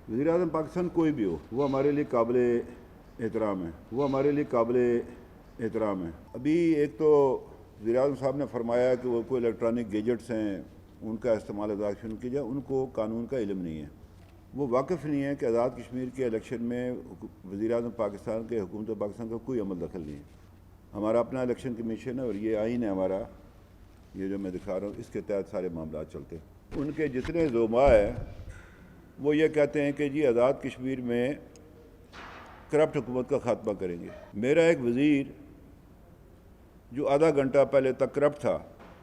وزیر اعظم پاکستان کوئی بھی ہو وہ ہمارے لیے قابل احترام ہے ابھی ایک تو وزیر اعظم صاحب نے فرمایا کہ وہ کوئی الیکٹرانک گیجٹس ہیں ان کا استعمال آزاد شروع کیا جائے، ان کو قانون کا علم نہیں ہے، وہ واقف نہیں ہے کہ آزاد کشمیر کے الیکشن میں وزیر اعظم پاکستان کے حکومت پاکستان کا کوئی عمل دخل نہیں ہے۔ ہمارا اپنا الیکشن کمیشن ہے اور یہ آئین ہے ہمارا، یہ جو میں دکھا رہا ہوں، اس کے تحت سارے معاملات چلتے ہیں۔ ان کے جتنے زعماء ہیں وہ یہ کہتے ہیں کہ جی آزاد کشمیر میں کرپٹ حکومت کا خاتمہ کریں گے۔ میرا ایک وزیر جو آدھا گھنٹہ پہلے تک کرپٹ تھا،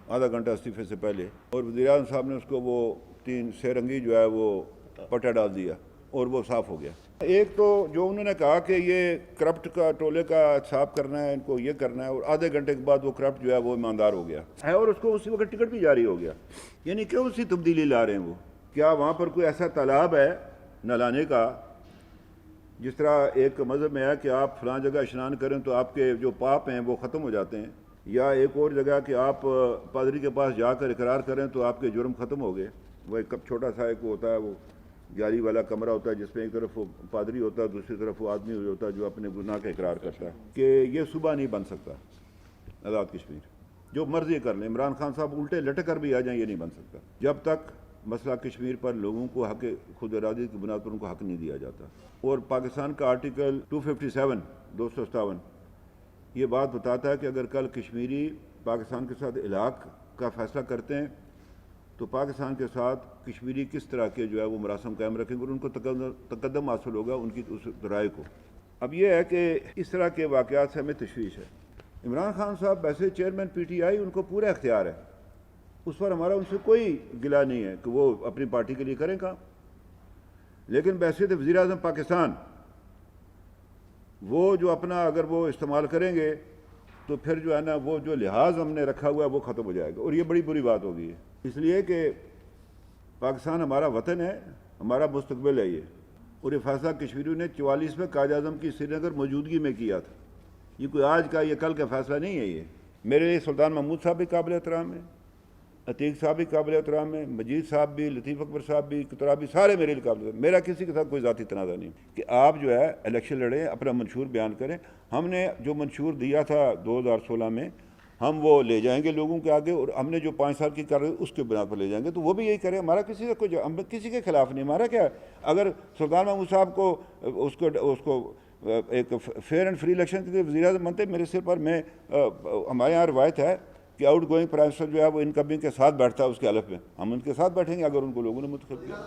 آدھا گھنٹہ استعفے سے پہلے، اور وزیر اعظم صاحب نے اس کو وہ 3 سیرنگی جو ہے وہ پٹا ڈال دیا اور وہ صاف ہو گیا۔ ایک تو جو انہوں نے کہا کہ یہ کرپٹ کا ٹولے کا احتساب کرنا ہے، ان کو یہ کرنا ہے، اور آدھے گھنٹے کے بعد وہ کرپٹ جو ہے وہ ایماندار ہو گیا ہے اور اس کو اسی وقت ٹکٹ بھی جاری ہو گیا۔ یعنی کیوں اسی تبدیلی لا رہے ہیں وہ؟ کیا وہاں پر کوئی ایسا تالاب ہے نہ لانے کا؟ جس طرح ایک مذہب میں ہے کہ آپ فلاں جگہ اشنان کریں تو آپ کے جو پاپ ہیں وہ ختم ہو جاتے ہیں، یا ایک اور جگہ کہ آپ پادری کے پاس جا کر اقرار کریں تو آپ کے جرم ختم ہو گئے۔ وہ ایک چھوٹا سا ایک ہوتا ہے، وہ جالی والا کمرہ ہوتا ہے جس میں ایک طرف وہ پادری ہوتا ہے، دوسری طرف وہ آدمی ہوتا ہے جو اپنے گناہ کا اقرار کرتا ہے۔ کہ یہ صوبہ نہیں بن سکتا آزاد کشمیر، جو مرضی کر لیں، عمران خان صاحب الٹے لٹک کر بھی آ جائیں، یہ نہیں بن سکتا جب تک مسئلہ کشمیر پر لوگوں کو حق خود ارادی کی بنیاد پر ان کو حق نہیں دیا جاتا۔ اور پاکستان کا آرٹیکل 257 یہ بات بتاتا ہے کہ اگر کل کشمیری پاکستان کے ساتھ الحاق کا فیصلہ کرتے ہیں تو پاکستان کے ساتھ کشمیری کس طرح کے جو ہے وہ مراسم قائم رکھیں گے اور ان کو تقدم حاصل ہوگا ان کی اس رائے کو۔ اب یہ ہے کہ اس طرح کے واقعات سے ہمیں تشویش ہے۔ عمران خان صاحب ویسے چیئرمین پی ٹی آئی، ان کو پورا اختیار ہے، اس پر ہمارا ان سے کوئی گلہ نہیں ہے کہ وہ اپنی پارٹی کے لیے کریں کام، لیکن بحیثیت وزیر اعظم پاکستان وہ جو اپنا اگر وہ استعمال کریں گے تو پھر جو ہے نا وہ جو لحاظ ہم نے رکھا ہوا ہے وہ ختم ہو جائے گا، اور یہ بڑی بری بات ہوگی۔ اس لیے کہ پاکستان ہمارا وطن ہے، ہمارا مستقبل ہے یہ، اور یہ فیصلہ کشمیریوں نے 44 میں قائد اعظم کی سری نگر موجودگی میں کیا تھا۔ یہ کوئی آج کا، یہ کل کا فیصلہ نہیں ہے۔ یہ میرے لیے سلطان محمود صاحب بھی قابل احترام ہیں، عتیق صاحب بھی قابل احترام ہیں، مجید صاحب بھی، لطیف اکبر صاحب بھی، کترابی، سارے میرے لیے قابل احترام۔ میرا کسی کے ساتھ کوئی ذاتی تنازع نہیں کہ آپ جو ہے الیکشن لڑیں، اپنا منشور بیان کریں۔ ہم نے جو منشور دیا تھا 2016 میں، ہم وہ لے جائیں گے لوگوں کے آگے، اور ہم نے جو 5 سال کی کر رہے اس کے بنا پر لے جائیں گے، تو وہ بھی یہی کریں۔ ہمارا کسی سے کوئی، ہم کسی کے خلاف نہیں، ہمارا کیا ہے؟ اگر سلطان محمود صاحب کو اس کو ایک فیئر اینڈ فری الیکشن کے لیے وزیر اعظم بنتے، میرے سر پر، میں ہمارے یہاں روایت ہے کہ آؤٹ گوئنگ پرائم منسٹر جو ہے وہ انکمنگ کے ساتھ بیٹھتا ہے اس کے حلف میں، ہم ان کے ساتھ بیٹھیں گے اگر ان کو لوگوں نے منتخب کیا۔